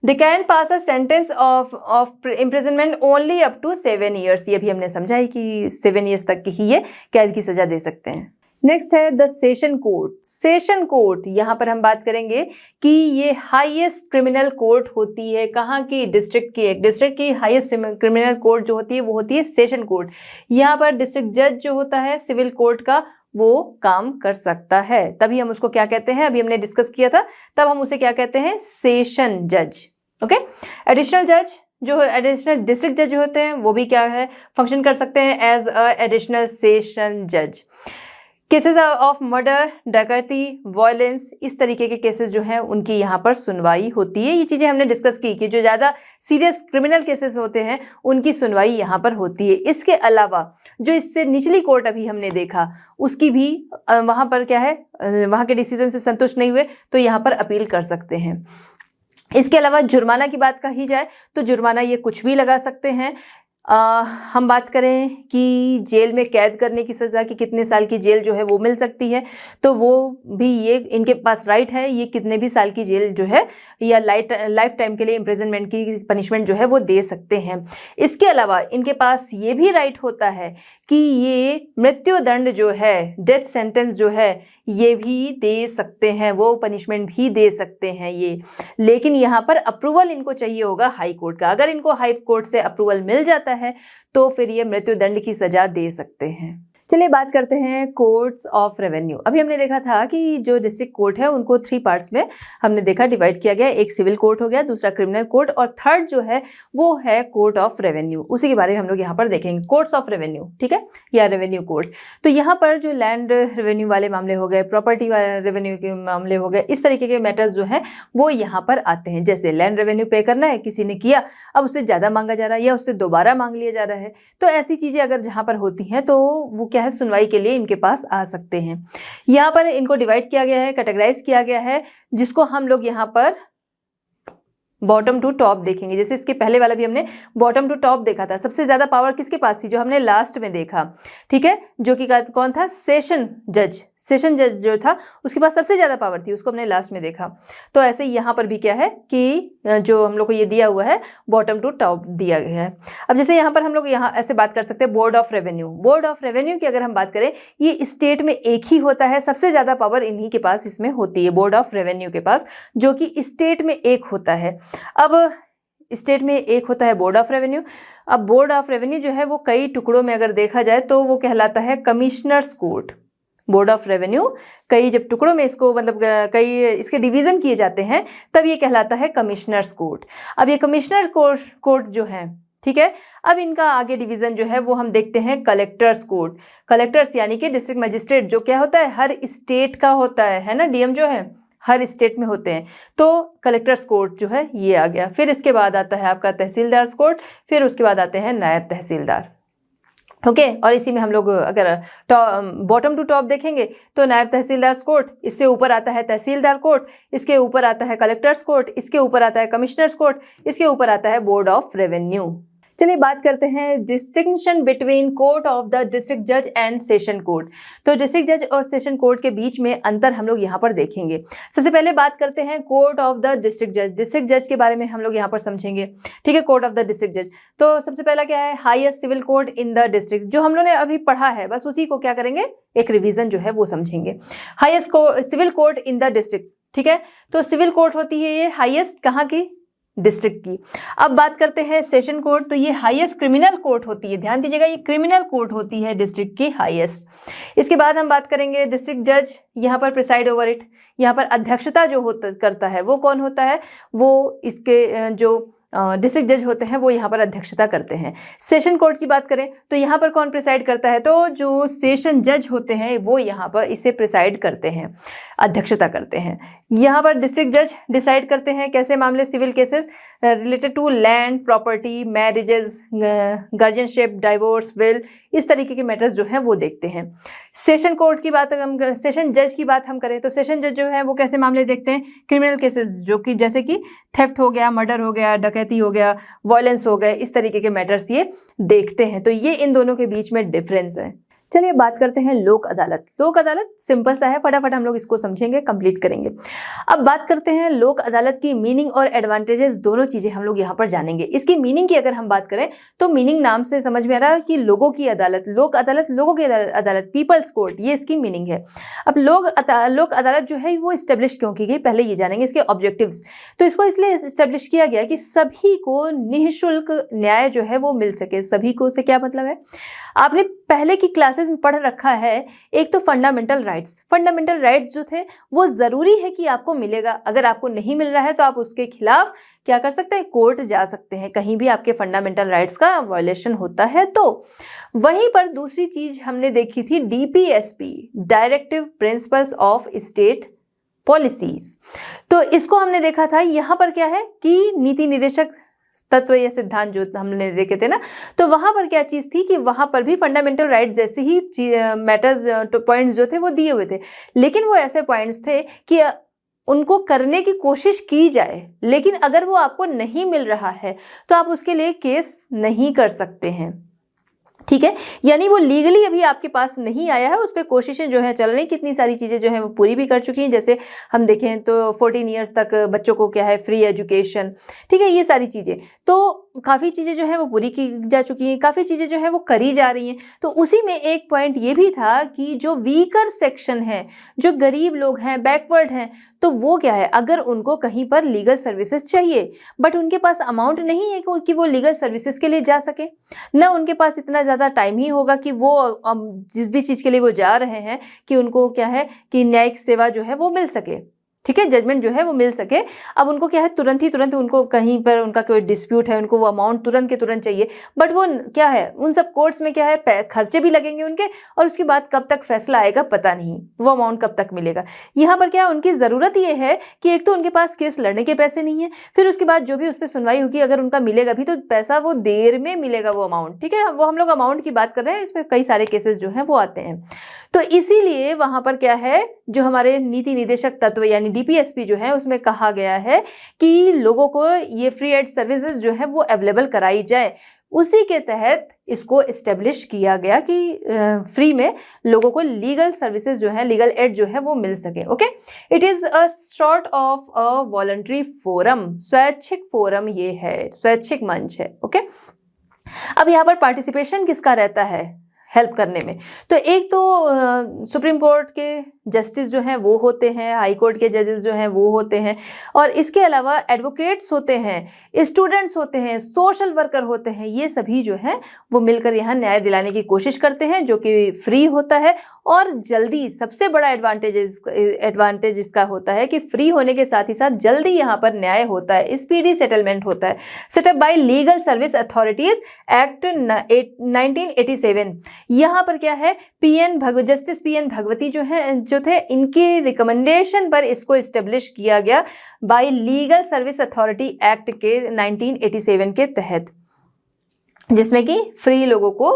They can pass a sentence of imprisonment only up to 7 years, ये भी हमने समझा है कि 7 ईयर्स तक की ही ये कैद की सजा दे सकते हैं। नेक्स्ट है the session court. Session court, यहाँ पर हम बात करेंगे कि ये हाईएस्ट क्रिमिनल कोर्ट होती है, कहाँ की? डिस्ट्रिक्ट की। एक डिस्ट्रिक्ट की हाईएस्ट क्रिमिनल कोर्ट जो होती है वो होती है सेशन कोर्ट। यहाँ पर डिस्ट्रिक्ट जज जो होता है सिविल कोर्ट का, वो काम कर सकता है, तभी हम उसको क्या कहते हैं, अभी हमने डिस्कस किया था, तब हम उसे क्या कहते हैं? सेशन जज। ओके, एडिशनल जज जो एडिशनल डिस्ट्रिक्ट जज होते हैं वो भी क्या है, फंक्शन कर सकते हैं एज अ एडिशनल सेशन जज। केसेस ऑफ मर्डर, डकैती, वायलेंस, इस तरीके के केसेस जो हैं उनकी यहाँ पर सुनवाई होती है। ये चीज़ें हमने डिस्कस की कि जो ज़्यादा सीरियस क्रिमिनल केसेस होते हैं उनकी सुनवाई यहाँ पर होती है। इसके अलावा जो इससे निचली कोर्ट अभी हमने देखा, उसकी भी वहाँ पर क्या है, वहाँ के डिसीजन से संतुष्ट नहीं हुए तो यहाँ पर अपील कर सकते हैं। इसके अलावा जुर्माना की बात कही जाए तो जुर्माना ये कुछ भी लगा सकते हैं। हम बात करें कि जेल में कैद करने की सज़ा की कितने साल की जेल जो है वो मिल सकती है, तो वो भी ये इनके पास राइट है, ये कितने भी साल की जेल जो है या लाइफ टाइम के लिए इम्प्रिजनमेंट की पनिशमेंट जो है वो दे सकते हैं। इसके अलावा इनके पास ये भी राइट होता है कि ये मृत्युदंड जो है, डेथ सेंटेंस जो है, ये भी दे सकते हैं, वो पनिशमेंट भी दे सकते हैं ये। लेकिन यहाँ पर अप्रूवल इनको चाहिए होगा हाई कोर्ट का। अगर इनको हाई कोर्ट से अप्रूवल मिल जाता है तो फिर ये मृत्युदंड की सजा दे सकते हैं। चलिए बात करते हैं कोर्ट्स ऑफ रेवेन्यू। अभी हमने देखा था कि जो डिस्ट्रिक्ट कोर्ट है उनको 3 पार्ट्स में हमने देखा डिवाइड किया गया। एक सिविल कोर्ट हो गया, दूसरा क्रिमिनल कोर्ट, और थर्ड जो है वो है कोर्ट ऑफ रेवेन्यू। उसी के बारे में हम लोग यहाँ पर देखेंगे, कोर्ट्स ऑफ रेवेन्यू, ठीक है, या रेवेन्यू कोर्ट। तो यहाँ पर जो लैंड रेवेन्यू वाले मामले हो गए, प्रॉपर्टी रेवेन्यू के मामले हो गए, इस तरीके के मैटर्स जो हैं वो यहाँ पर आते हैं। जैसे लैंड रेवेन्यू पे करना है, किसी ने किया, अब उससे ज़्यादा मांगा जा रहा है या उससे दोबारा मांग लिया जा रहा है, तो ऐसी चीज़ें अगर जहाँ पर होती हैं तो वो क्या है, सुनवाई के लिए इनके पास आ सकते हैं। यहाँ पर इनको डिवाइड किया गया है, कैटेगराइज किया गया है, जिसको हम लोग यहाँ पर बॉटम टू टॉप देखेंगे। जैसे इसके पहले वाला भी हमने बॉटम टू टॉप देखा था। सबसे ज़्यादा पावर किसके पास थी, जो हमने लास्ट में देखा, ठीक है, जो कि कौन था, सेशन जज। सेशन जज जो था उसके पास सबसे ज़्यादा पावर थी, उसको हमने लास्ट में देखा। तो ऐसे यहाँ पर भी क्या है कि जो हम लोग को ये दिया हुआ है बॉटम टू टॉप दिया गया है। अब जैसे यहाँ पर हम लोग यहाँ ऐसे बात कर सकते हैं board of revenue. Board of revenue की अगर हम बात करें, ये स्टेट में एक ही होता है, सबसे ज़्यादा पावर इन्हीं के पास इसमें होती है, बोर्ड ऑफ रेवेन्यू के पास, जो कि स्टेट में एक होता है। अब स्टेट में एक होता है बोर्ड ऑफ रेवेन्यू। अब बोर्ड ऑफ रेवेन्यू जो है वो कई टुकड़ों में अगर देखा जाए तो वो कहलाता है commissioners court. Board of revenue कई जब टुकड़ों में इसको मतलब कई इसके डिवीज़न किए जाते हैं तब ये कहलाता है कमिश्नर्स कोर्ट। अब ये कमिश्नर कोर्ट जो है, ठीक है, अब इनका आगे डिवीज़न जो है वो हम देखते हैं कलेक्टर्स कोर्ट। कलेक्टर्स यानी कि डिस्ट्रिक्ट मजिस्ट्रेट, जो क्या होता है, हर स्टेट का होता है ना, डीएम जो है हर स्टेट में होते हैं, तो कलेक्टर्स कोर्ट जो है ये आ गया। फिर इसके बाद आता है आपका तहसीलदार्स कोर्ट, फिर उसके बाद आते हैं नायब तहसीलदार। ओके, और इसी में हम लोग अगर बॉटम टू टॉप देखेंगे तो नायब तहसीलदार्स कोर्ट, इससे ऊपर आता है तहसीलदार कोर्ट, इसके ऊपर आता है कलेक्टर्स कोर्ट, इसके ऊपर आता है कमिश्नर्स कोर्ट, इसके ऊपर आता है बोर्ड ऑफ रेवेन्यू। चलिए बात करते हैं distinction between court of the district जज एंड सेशन कोर्ट। तो डिस्ट्रिक्ट जज और सेशन कोर्ट के बीच में अंतर हम लोग यहाँ पर देखेंगे। सबसे पहले बात करते हैं कोर्ट ऑफ द डिस्ट्रिक्ट जज। डिस्ट्रिक्ट जज के बारे में हम लोग यहाँ पर समझेंगे, ठीक है। कोर्ट ऑफ द डिस्ट्रिक्ट जज, तो सबसे पहला क्या है, highest civil court in the district, जो हम लोग ने अभी पढ़ा है बस उसी को क्या करेंगे, एक रिवीजन जो है वो समझेंगे। Highest civil court in the district, ठीक है, तो सिविल कोर्ट होती है ये हाईएस्ट कहाँ की, डिस्ट्रिक्ट की। अब बात करते हैं सेशन कोर्ट, तो ये हाईएस्ट क्रिमिनल कोर्ट होती है, ध्यान दीजिएगा, ये क्रिमिनल कोर्ट होती है डिस्ट्रिक्ट की हाईएस्ट। इसके बाद हम बात करेंगे डिस्ट्रिक्ट जज, यहाँ पर प्रिसाइड ओवर इट, यहाँ पर अध्यक्षता जो करता है वो कौन होता है, वो इसके जो डिस्ट्रिक्ट जज होते हैं वो यहाँ पर अध्यक्षता करते हैं। सेशन कोर्ट की बात करें तो यहाँ पर कौन प्रिसाइड करता है, तो जो सेशन जज होते हैं वो यहाँ पर इसे प्रिसाइड करते हैं, अध्यक्षता करते हैं। यहाँ पर डिस्ट्रिक्ट जज डिसाइड करते हैं कैसे मामले, civil cases related to land property, marriages, guardianship, divorce, will, इस तरीके के मैटर्स जो हैं वो देखते हैं। सेशन कोर्ट की बात हम, सेशन जज की बात हम करें तो सेशन जज जो है वो कैसे मामले देखते हैं, क्रिमिनल केसेस जो कि जैसे कि थेफ्ट हो गया, मर्डर हो गया, डकैती हो गया, वायलेंस हो गए, इस तरीके के मैटर्स ये देखते हैं। तो ये इन दोनों के बीच में डिफरेंस है। चलिए बात करते हैं लोक अदालत। लोक अदालत सिंपल सा है, फटाफट हम लोग इसको समझेंगे, कंप्लीट करेंगे। अब बात करते हैं लोक अदालत की मीनिंग और एडवांटेजेस, दोनों चीजें हम लोग यहाँ पर जानेंगे। इसकी मीनिंग की अगर हम बात करें तो मीनिंग नाम से समझ में आ रहा है कि लोगों की अदालत, लोक अदालत, लोगों की अदालत, पीपल्स कोर्ट, ये इसकी मीनिंग है। अब लोक अदालत जो है वो स्टेब्लिश क्यों की गई, पहले ये जानेंगे इसके ऑब्जेक्टिव्स। तो इसको इसलिए स्टेब्लिश किया गया कि सभी को निःशुल्क न्याय जो है वो मिल सके। सभी को से क्या मतलब है, आपने पहले की क्लासेस में पढ़ रखा है, एक तो फंडामेंटल राइट्स जो थे वो जरूरी है कि आपको मिलेगा। अगर आपको नहीं मिल रहा है तो आप उसके खिलाफ क्या कर सकते हैं, कोर्ट जा सकते हैं, कहीं भी आपके फंडामेंटल राइट्स का वायलेशन होता है तो। वहीं पर दूसरी चीज हमने देखी थी DPSP, directive principles of state policies. तो इसको हमने देखा था, यहाँ पर क्या है कि नीति निदेशक तत्व या सिद्धांत जो हमने देखे थे ना, तो वहां पर क्या चीज थी कि वहां पर भी फंडामेंटल राइट जैसे ही मैटर्स पॉइंट्स जो थे वो दिए हुए थे, लेकिन वो ऐसे पॉइंट्स थे कि उनको करने की कोशिश की जाए, लेकिन अगर वो आपको नहीं मिल रहा है तो आप उसके लिए केस नहीं कर सकते हैं। ठीक है, यानी वो लीगली अभी आपके पास नहीं आया है, उस पर कोशिशें जो है चल रही, कितनी सारी चीज़ें जो है वो पूरी भी कर चुकी हैं। जैसे हम देखें तो 14 ईयर्स तक बच्चों को क्या है, फ्री एजुकेशन, ठीक है, ये सारी चीज़ें, तो काफ़ी चीज़ें जो है वो पूरी की जा चुकी हैं, काफ़ी चीज़ें जो है वो करी जा रही हैं। तो उसी में एक पॉइंट ये भी था कि जो वीकर सेक्शन है, जो गरीब लोग हैं, बैकवर्ड हैं, तो वो क्या है, अगर उनको कहीं पर लीगल सर्विसेज चाहिए बट उनके पास अमाउंट नहीं है कि वो लीगल सर्विसेज के लिए जा सके, ना उनके पास इतना ज़्यादा टाइम ही होगा कि वो जिस भी चीज़ के लिए वो जा रहे हैं कि उनको क्या है कि न्यायिक सेवा जो है वो मिल सके, ठीक है, जजमेंट जो है वो मिल सके। अब उनको क्या है, तुरंत उनको कहीं पर उनका कोई डिस्प्यूट है, उनको वो अमाउंट तुरंत के तुरंत चाहिए, बट वो क्या है, उन सब कोर्ट्स में क्या है, खर्चे भी लगेंगे उनके, और उसके बाद कब तक फैसला आएगा पता नहीं, वो अमाउंट कब तक मिलेगा। यहाँ पर क्या उनकी ज़रूरत ये है कि एक तो उनके पास केस लड़ने के पैसे नहीं है, फिर उसके बाद जो भी उस पर सुनवाई होगी, अगर उनका मिलेगा भी तो पैसा वो देर में मिलेगा, वो अमाउंट, ठीक है, वो हम लोग अमाउंट की बात कर रहे हैं, इसमें कई सारे केसेस जो हैं वो आते हैं। तो इसीलिए वहाँ पर क्या है, जो हमारे नीति निदेशक तत्व यानी DPSP जो है, उसमें कहा गया है कि लोगों को ये फ्री एड सर्विसेज जो है वो अवेलेबल कराई जाए। उसी के तहत इसको इस्टेब्लिश किया गया कि फ्री में लोगों को लीगल सर्विसेज जो है, लीगल एड जो है वो मिल सके। Okay, it is a sort of a voluntary forum, स्वैच्छिक फोरम ये है, स्वैच्छिक मंच है। ओके, अब यहाँ पर पार्टिसिपेशन किसका रहता है हेल्प करने में, तो एक तो सुप्रीम कोर्ट के जस्टिस जो हैं वो होते हैं, हाई कोर्ट के जजेस जो हैं वो होते हैं, और इसके अलावा एडवोकेट्स होते हैं, स्टूडेंट्स होते हैं, सोशल वर्कर होते हैं, ये सभी जो हैं वो मिलकर यहाँ न्याय दिलाने की कोशिश करते हैं, जो कि फ्री होता है और जल्दी। सबसे बड़ा एडवांटेज इसका होता है कि फ्री होने के साथ ही साथ जल्दी यहाँ पर न्याय होता है, स्पीडी सेटलमेंट होता है। Setup bye legal service authorities act 1987। यहाँ पर क्या है, जस्टिस PN भगवती जो थे, इनके रिकमेंडेशन पर इसको इस्टेब्लिश किया गया bye legal service authority act के 1987 के तहत, जिसमें कि फ्री लोगों को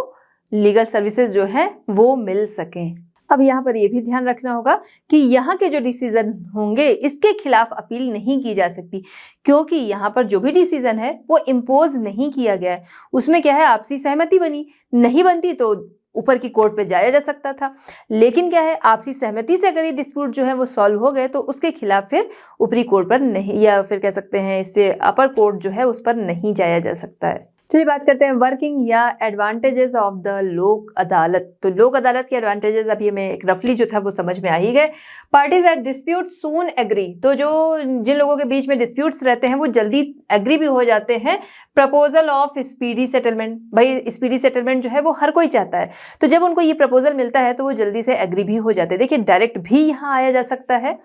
लीगल सर्विसेज जो है वो मिल सकें। अब यहाँ पर ये भी ध्यान रखना होगा कि यहाँ के जो डिसीजन होंगे इसके खिलाफ अपील नहीं की जा सकती, क्योंकि यहाँ पर जो भी डिसीजन है वो इम्पोज नहीं किया गया है, उसमें क्या है, आपसी सहमति बनी, नहीं बनती तो ऊपर की कोर्ट पे जाया जा सकता था, लेकिन क्या है, आपसी सहमति से अगर ये डिस्प्यूट जो है वो सॉल्व हो गए तो उसके खिलाफ फिर ऊपरी कोर्ट पर नहीं, या फिर कह सकते हैं इससे अपर कोर्ट जो है उस पर नहीं जाया जा सकता है। चलिए बात करते हैं वर्किंग या एडवांटेजेस ऑफ द लोक अदालत। तो लोक अदालत के एडवांटेजेस अभी हमें एक रफली जो था वो समझ में आ ही गए। पार्टीज एट डिस्प्यूट सून एग्री, तो जिन लोगों के बीच में डिस्प्यूट्स रहते हैं वो जल्दी एग्री भी हो जाते हैं। प्रपोजल ऑफ स्पीडी सेटलमेंट, भाई स्पीडी सेटलमेंट जो है वो हर कोई चाहता है, तो जब उनको ये प्रपोजल मिलता है तो वो जल्दी से एग्री भी हो जाते हैं। देखिए डायरेक्ट भी यहाँ आया जा सकता है,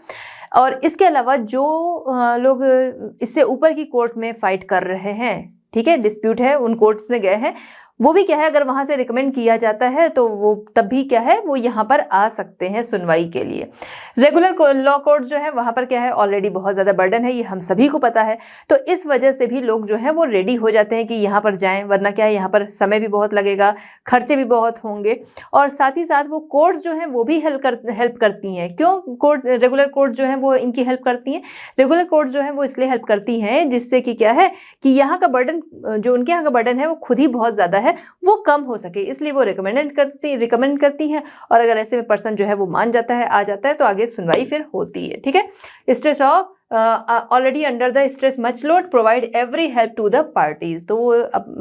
और इसके अलावा जो लोग इससे ऊपर की कोर्ट में फाइट कर रहे हैं, ठीक है, डिस्प्यूट है, उन कोर्ट्स में गए हैं, वो भी क्या है, अगर वहां से रिकमेंड किया जाता है तो वो तब भी क्या है, वो यहाँ पर आ सकते हैं सुनवाई के लिए। रेगुलर लॉ कोर्ट जो है वहां पर क्या है, ऑलरेडी बहुत ज़्यादा बर्डन है, ये हम सभी को पता है। तो इस वजह से भी लोग जो है वो रेडी हो जाते हैं कि यहाँ पर जाएं, वरना क्या है, यहाँ पर समय भी बहुत लगेगा, खर्चे भी बहुत होंगे। और साथ ही साथ वो कोर्ट जो है वो भी हेल्प करती हैं। क्यों कोर्ट, रेगुलर कोर्ट जो है वो इनकी हेल्प करती हैं? रेगुलर कोर्ट जो है वो इसलिए हेल्प करती हैं जिससे कि क्या है कि यहाँ का बर्डन, जो उनके यहाँ का बर्डन है वो खुद ही बहुत ज़्यादा है, वो कम हो सके, इसलिए वो रिकमेंड करती हैं। और अगर ऐसे में पर्सन जो है वो मान जाता है, आ जाता है, तो आगे सुनवाई फिर होती है। ठीक है, stress of already under the stress much load provide every help to the parties, तो वो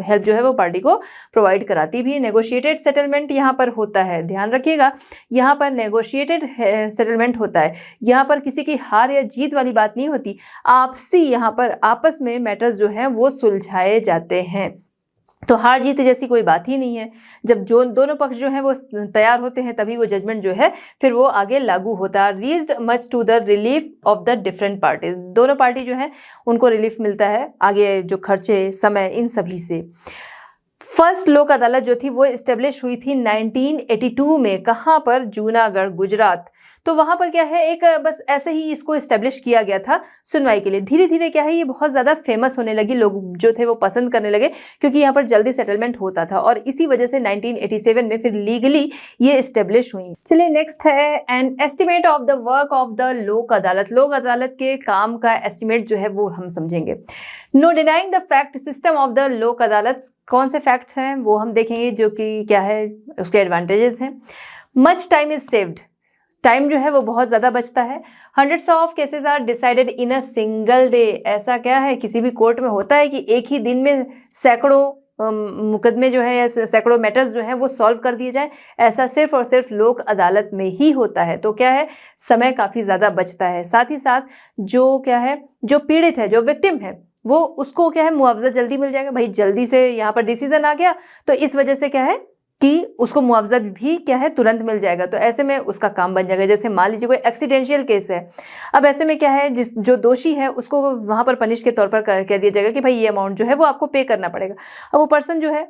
हेल्प जो है वो पार्टी को प्रोवाइड कराती भी है। नेगोशिएटेड सेटलमेंट यहाँ पर होता है, ध्यान रखिएगा, यहाँ पर नेगोशिएटेड सेटलमेंट होता है। यहाँ पर किसी की हार या जीत वाली बात नहीं होती, आपसी यहाँ पर आपस में मैटर्स जो हैं वो सुलझाए जाते हैं। तो हार जीत जैसी कोई बात ही नहीं है। जब जो दोनों पक्ष जो है वो तैयार होते हैं तभी वो जजमेंट जो है फिर वो आगे लागू होता है। Reached much to the relief of the different parties, दोनों पार्टी जो है उनको रिलीफ मिलता है आगे जो खर्चे, समय, इन सभी से। फर्स्ट लोक अदालत जो थी वो इस्टेब्लिश हुई थी 1982 में। कहाँ पर? जूनागढ़, गुजरात। तो वहाँ पर क्या है, एक बस ऐसे ही इसको इस्टेब्लिश किया गया था सुनवाई के लिए। धीरे धीरे क्या है, ये बहुत ज़्यादा फेमस होने लगी, लोग जो थे वो पसंद करने लगे क्योंकि यहाँ पर जल्दी सेटलमेंट होता था, और इसी वजह से 1987 में फिर लीगली ये इस्टेब्लिश हुई। चलिए नेक्स्ट है an estimate of the work of the Lok अदालत। लोक अदालत के काम का एस्टिमेट जो है वो हम समझेंगे। No denying the fact system of the Lok Adalat, कौन से फैक्ट्स हैं वो हम देखेंगे, जो कि क्या है उसके एडवांटेजेस हैं। Much time is saved, time जो है वो बहुत ज़्यादा बचता है। Hundreds of cases are decided in a single day, ऐसा क्या है किसी भी कोर्ट में होता है कि एक ही दिन में सैकड़ों मुकदमे जो है या सैकड़ों मैटर्स जो हैं वो सॉल्व कर दिए जाए, ऐसा सिर्फ और सिर्फ लोक अदालत में ही होता है। तो क्या है, समय काफ़ी ज़्यादा बचता है। साथ ही साथ जो क्या है, जो पीड़ित है, जो विक्टिम है, वो उसको क्या है मुआवजा जल्दी मिल जाएगा। भाई जल्दी से यहाँ पर डिसीजन आ गया तो इस वजह से क्या है कि उसको मुआवजा भी क्या है तुरंत मिल जाएगा, तो ऐसे में उसका काम बन जाएगा। जैसे मान लीजिए कोई एक्सीडेंशियल केस है, अब ऐसे में क्या है, जो दोषी है उसको वहाँ पर पनिश के तौर पर कह दिया जाएगा कि भाई ये अमाउंट जो है वो आपको पे करना पड़ेगा। अब वो पर्सन जो है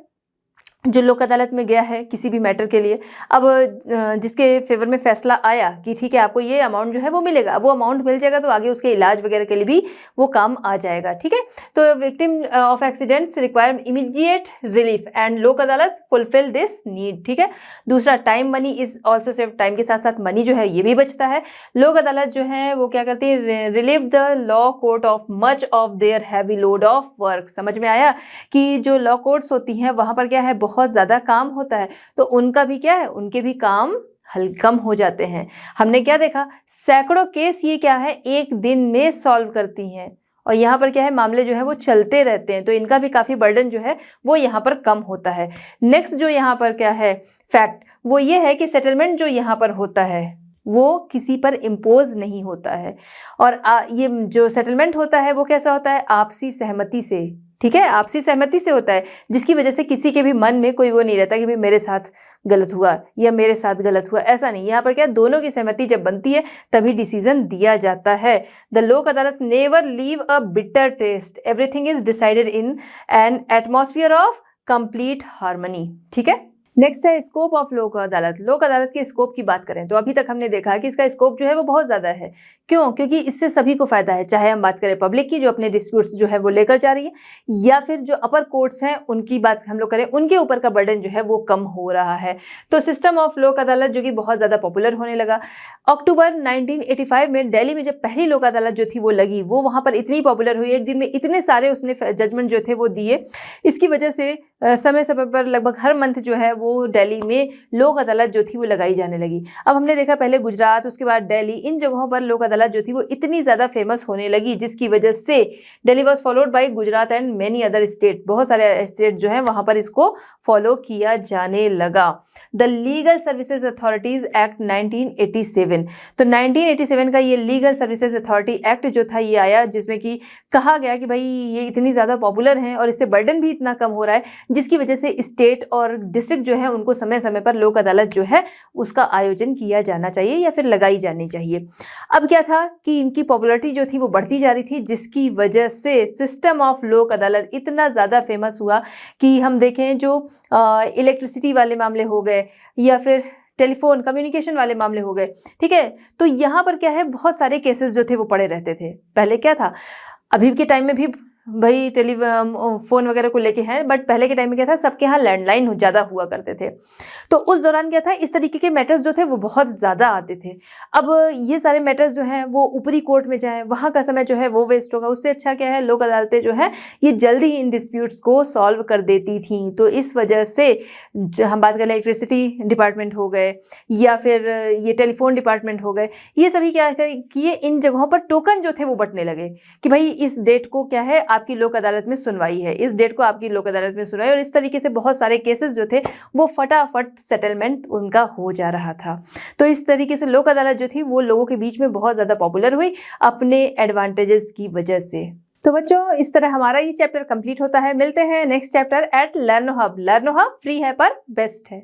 जो लोक अदालत में गया है किसी भी मैटर के लिए, अब जिसके फेवर में फैसला आया कि ठीक है आपको ये अमाउंट जो है वो मिलेगा, वो अमाउंट मिल जाएगा तो आगे उसके इलाज वगैरह के लिए भी वो काम आ जाएगा। ठीक है, तो victim of accidents require immediate relief and लोक अदालत फुलफिल दिस नीड। ठीक है, दूसरा time money is also save, time के साथ साथ मनी जो है ये भी बचता है। लोक अदालत जो है वो क्या करती है, relieve the law court of much of their heavy load of work. समझ में आया कि जो लॉ कोर्ट्स होती हैं वहाँ पर क्या है बहुत ज़्यादा काम होता है, तो उनका भी क्या है, उनके भी काम कम हो जाते हैं। हमने क्या देखा, सैकड़ों केस ये क्या है एक दिन में सॉल्व करती हैं, और यहाँ पर क्या है मामले जो है वो चलते रहते हैं, तो इनका भी काफ़ी बर्डन जो है वो यहाँ पर कम होता है। नेक्स्ट जो यहाँ पर क्या है फैक्ट, वो ये है कि सेटलमेंट जो यहाँ पर होता है वो किसी पर इम्पोज नहीं होता है, और ये जो सेटलमेंट होता है वो कैसा होता है, आपसी सहमति से। ठीक है, आपसी सहमति से होता है, जिसकी वजह से किसी के भी मन में कोई वो नहीं रहता कि भाई मेरे साथ गलत हुआ या मेरे साथ गलत हुआ, ऐसा नहीं। यहाँ पर क्या दोनों की सहमति जब बनती है तभी डिसीजन दिया जाता है। द लोक अदालत never leave a bitter taste, everything is decided in an atmosphere of complete harmony. ठीक है, नेक्स्ट है स्कोप ऑफ लोक अदालत। लोक अदालत के स्कोप की बात करें तो अभी तक हमने देखा कि इसका स्कोप जो है वो बहुत ज़्यादा है। क्यों? क्योंकि इससे सभी को फ़ायदा है, चाहे हम बात करें पब्लिक की जो अपने डिस्प्यूट्स जो है वो लेकर जा रही है, या फिर जो अपर कोर्ट्स हैं उनकी बात हम लोग करें, उनके ऊपर का बर्डन जो है वो कम हो रहा है। तो सिस्टम ऑफ लोक अदालत जो कि बहुत ज़्यादा पॉपुलर होने लगा। अक्टूबर 1985 में दिल्ली में जब पहली लोक अदालत जो थी वो लगी, वो वहाँ पर इतनी पॉपुलर हुई, एक दिन में इतने सारे उसने जजमेंट जो थे वो दिए। इसकी वजह से समय समय पर लगभग हर मंथ जो है वो दिल्ली में लोक अदालत जो थी वो लगाई जाने लगी। अब हमने देखा पहले गुजरात, उसके बाद दिल्ली, इन जगहों पर लोक अदालत जो थी वो इतनी ज़्यादा फेमस होने लगी, जिसकी वजह से Delhi was followed by Gujarat and many other state, बहुत सारे स्टेट जो है वहाँ पर इसको फॉलो किया जाने लगा। The legal services authorities act 1987, तो 1987 का ये लीगल सर्विसेज अथॉरिटी एक्ट जो था ये आया, जिसमें कि कहा गया कि भाई ये इतनी ज़्यादा पॉपुलर हैं और इससे बर्डन भी इतना कम हो रहा है, जिसकी वजह से स्टेट और डिस्ट्रिक्ट जो है उनको समय समय पर लोक अदालत जो है उसका आयोजन किया जाना चाहिए या फिर लगाई जानी चाहिए। अब क्या था कि इनकी पॉपुलैरिटी जो थी वो बढ़ती जा रही थी, जिसकी वजह से सिस्टम ऑफ लोक अदालत इतना ज़्यादा फेमस हुआ कि हम देखें जो इलेक्ट्रिसिटी वाले मामले हो गए या फिर टेलीफोन कम्युनिकेशन वाले मामले हो गए, ठीक है, तो यहाँ पर क्या है बहुत सारे केसेस जो थे वो पड़े रहते थे। पहले क्या था, अभी के टाइम में भी भाई फोन वगैरह को लेके हैं, बट पहले के टाइम में क्या था सबके यहाँ लैंडलाइन ज़्यादा हुआ करते थे, तो उस दौरान क्या था इस तरीके के मैटर्स जो थे वो बहुत ज़्यादा आते थे। अब ये सारे मैटर्स जो हैं वो ऊपरी कोर्ट में जाएं, वहाँ का समय जो है वो वेस्ट होगा, उससे अच्छा क्या है लोक अदालतें जो है ये जल्दी ही इन डिस्प्यूट्स को सॉल्व कर देती थी। तो इस वजह से हम बात करें इलेक्ट्रिसिटी डिपार्टमेंट हो गए या फिर ये टेलीफोन डिपार्टमेंट हो गए, ये सभी क्या किए इन जगहों पर टोकन जो थे वो बंटने लगे कि भाई इस डेट को क्या है आपकी लोक अदालत में सुनवाई है, इस डेट को आपकी लोक अदालत में सुनवाई, और इस तरीके से बहुत सारे केसेस जो थे वो फटाफट सेटलमेंट उनका हो जा रहा था। तो इस तरीके से लोक अदालत जो थी वो लोगों के बीच में बहुत ज़्यादा पॉपुलर हुई अपने एडवांटेजेस की वजह से। तो बच्चों इस तरह हमारा ये चैप्टर कंप्लीट होता है। मिलते हैं next chapter at Learno Hub. Learno Hub free है पर बेस्ट है।